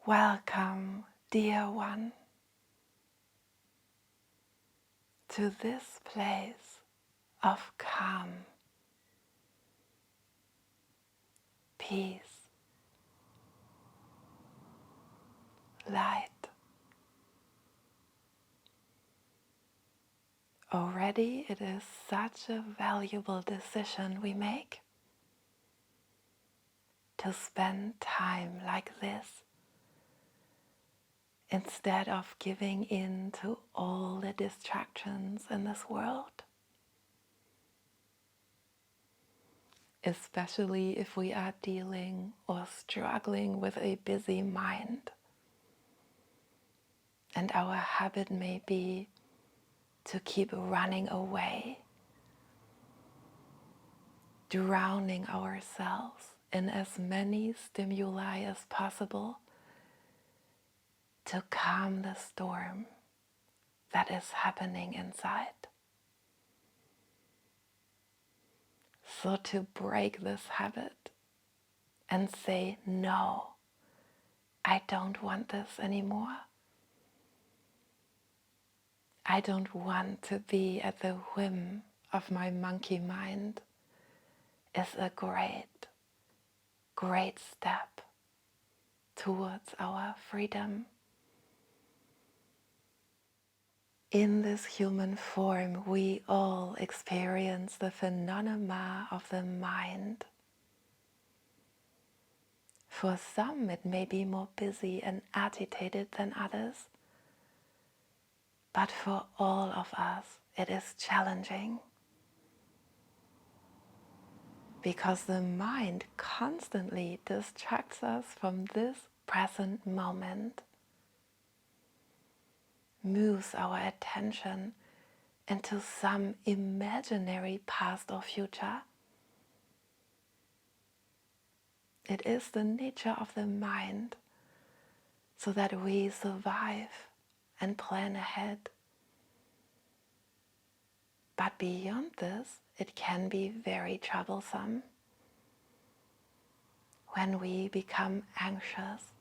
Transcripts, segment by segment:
Welcome, dear one, to this place of calm, peace, light. Already it is such a valuable decision we make to spend time like this instead of giving in to all the distractions in this world. Especially if we are dealing or struggling with a busy mind. And our habit may be to keep running away, drowning ourselves in as many stimuli as possible to calm the storm that is happening inside. So to break this habit and say, no, I don't want this anymore. I don't want to be at the whim of my monkey mind is a great, great step towards our freedom. In this human form, we all experience the phenomena of the mind. For some, it may be more busy and agitated than others. But for all of us, it is challenging. Because the mind constantly distracts us from this present moment, moves our attention into some imaginary past or future. It is the nature of the mind so that we survive and plan ahead. But beyond this, it can be very troublesome when we become anxious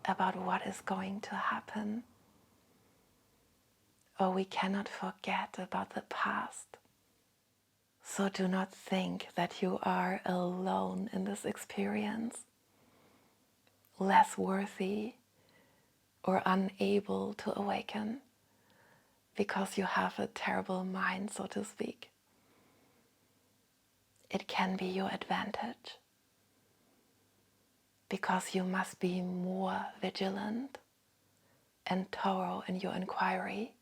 about what is going to happen, or we cannot forget about the past. So do not think that you are alone in this experience, less worthy or unable to awaken because you have a terrible mind, so to speak. It can be your advantage because you must be more vigilant and thorough in your inquiry,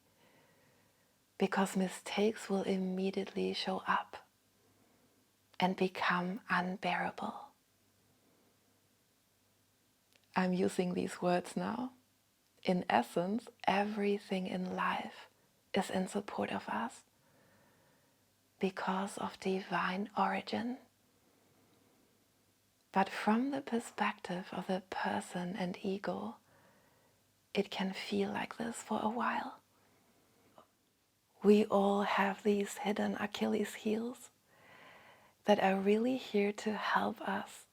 because mistakes will immediately show up and become unbearable. I'm using these words now. In essence, everything in life is in support of us because of divine origin. But from the perspective of the person and ego, it can feel like this for a while. We all have these hidden Achilles heels that are really here to help us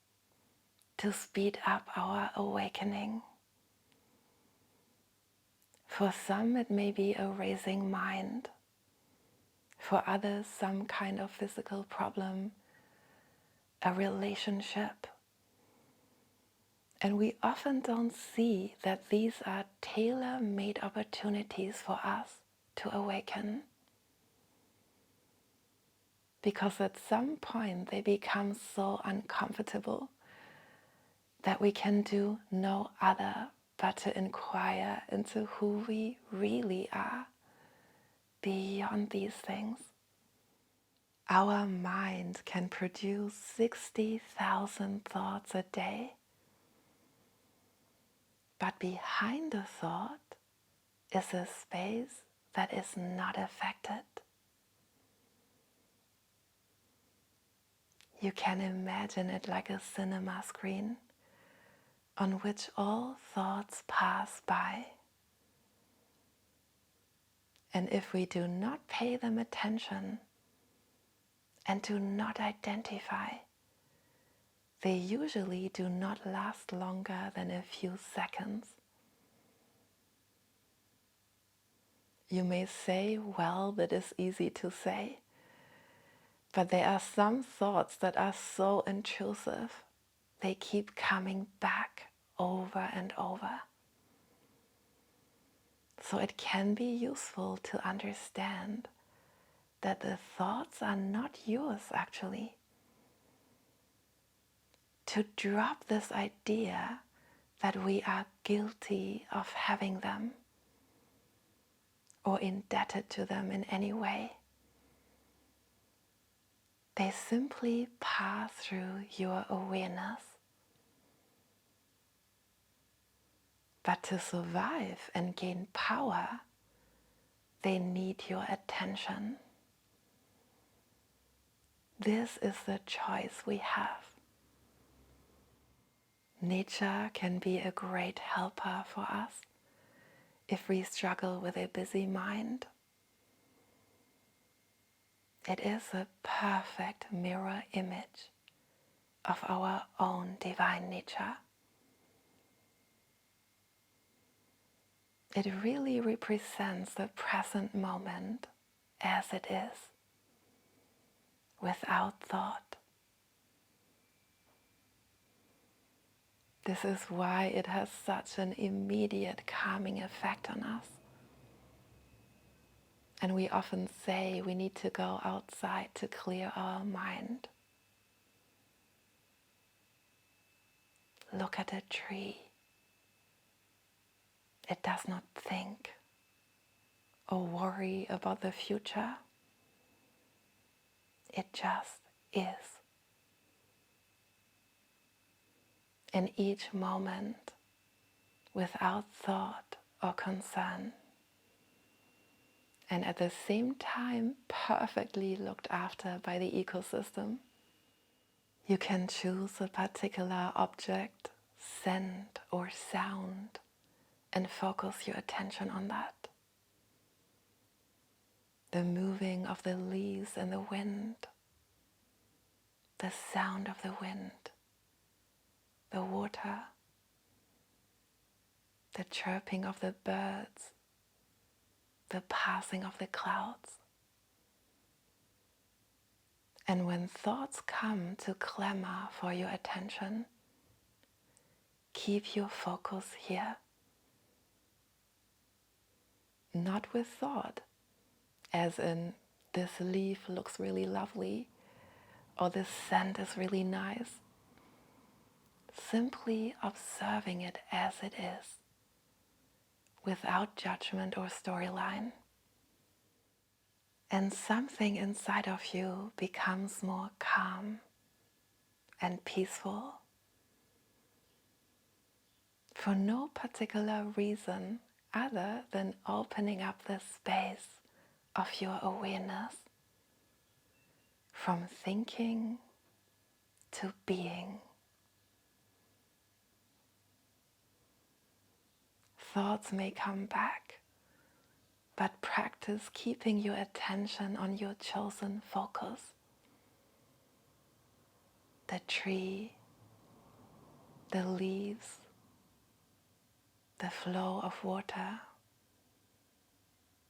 to speed up our awakening. For some, it may be a racing mind. For others, some kind of physical problem, a relationship. And we often don't see that these are tailor-made opportunities for us to awaken. Because at some point they become so uncomfortable that we can do no other but to inquire into who we really are beyond these things. Our mind can produce 60,000 thoughts a day. But behind the thought is a space that is not affected. You can imagine it like a cinema screen on which all thoughts pass by. And if we do not pay them attention and do not identify, they usually do not last longer than a few seconds. You may say, well, that is easy to say, but there are some thoughts that are so intrusive, they keep coming back over and over. So it can be useful to understand that the thoughts are not yours actually. To drop this idea that we are guilty of having them or indebted to them in any way. They simply pass through your awareness. But to survive and gain power, they need your attention. This is the choice we have. Nature can be a great helper for us if we struggle with a busy mind. It is a perfect mirror image of our own divine nature. It really represents the present moment as it is, without thought. This is why it has such an immediate calming effect on us. And we often say we need to go outside to clear our mind. Look at a tree. It does not think or worry about the future. It just is. In each moment, without thought or concern, and at the same time perfectly looked after by the ecosystem. You can choose a particular object, scent or sound, and focus your attention on that. The moving of the leaves in the wind, the sound of the wind, the water, the chirping of the birds, the passing of the clouds. And when thoughts come to clamor for your attention, keep your focus here. Not with thought, as in this leaf looks really lovely, or this scent is really nice. Simply observing it as it is, without judgment or storyline. And something inside of you becomes more calm and peaceful for no particular reason other than opening up the space of your awareness from thinking to being. Thoughts may come back, but practice keeping your attention on your chosen focus. The tree, the leaves, the flow of water,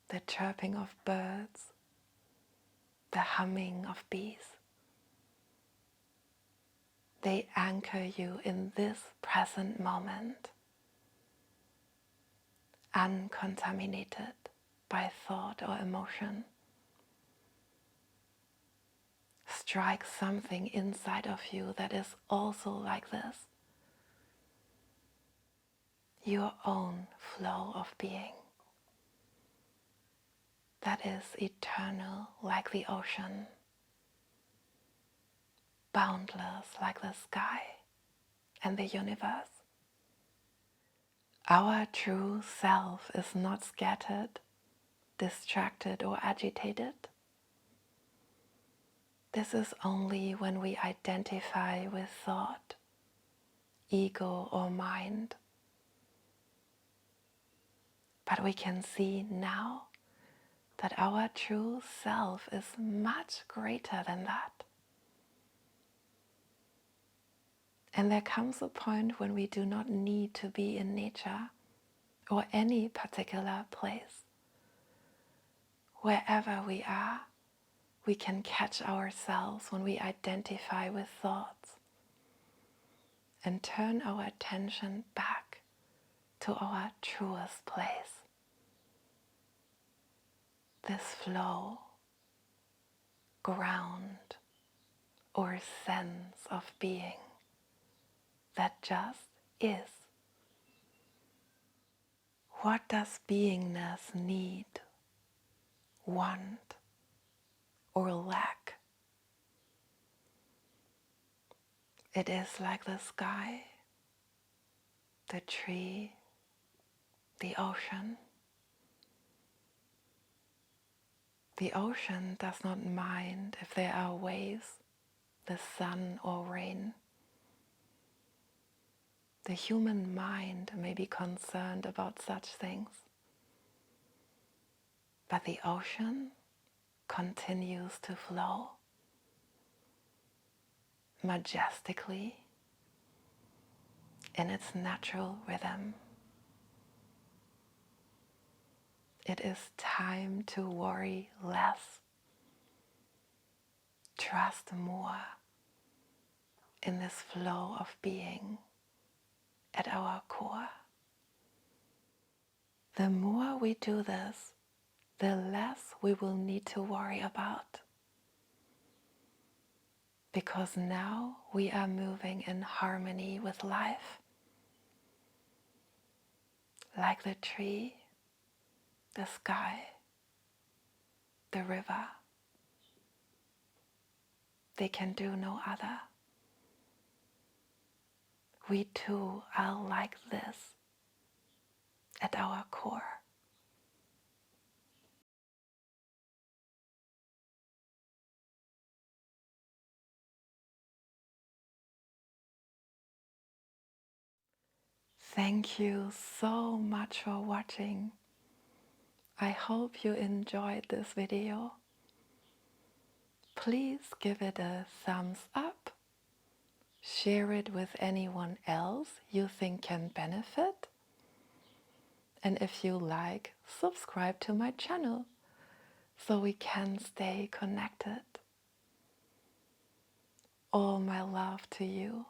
the chirping of birds, the humming of bees. They anchor you in this present moment, uncontaminated by thought or emotion. Strike something inside of you that is also like this. Your own flow of being. That is eternal like the ocean, boundless like the sky and the universe. Our true self is not scattered, distracted, or agitated. This is only when we identify with thought, ego, or mind. But we can see now that our true self is much greater than that. And there comes a point when we do not need to be in nature or any particular place. Wherever we are, we can catch ourselves when we identify with thoughts and turn our attention back to our truest place. This flow, ground, or sense of being that just is. What does beingness need, want, or lack? It is like the sky, the tree, the ocean. The ocean does not mind if there are waves, the sun, or rain. The human mind may be concerned about such things, but the ocean continues to flow majestically in its natural rhythm. It is time to worry less, trust more in this flow of being at our core. The more we do this, the less we will need to worry about. Because now we are moving in harmony with life. Like the tree, the sky, the river. They can do no other. We too are like this at our core. Thank you so much for watching. I hope you enjoyed this video. Please give it a thumbs up. Share it with anyone else you think can benefit. And if you like, subscribe to my channel so we can stay connected. All my love to you.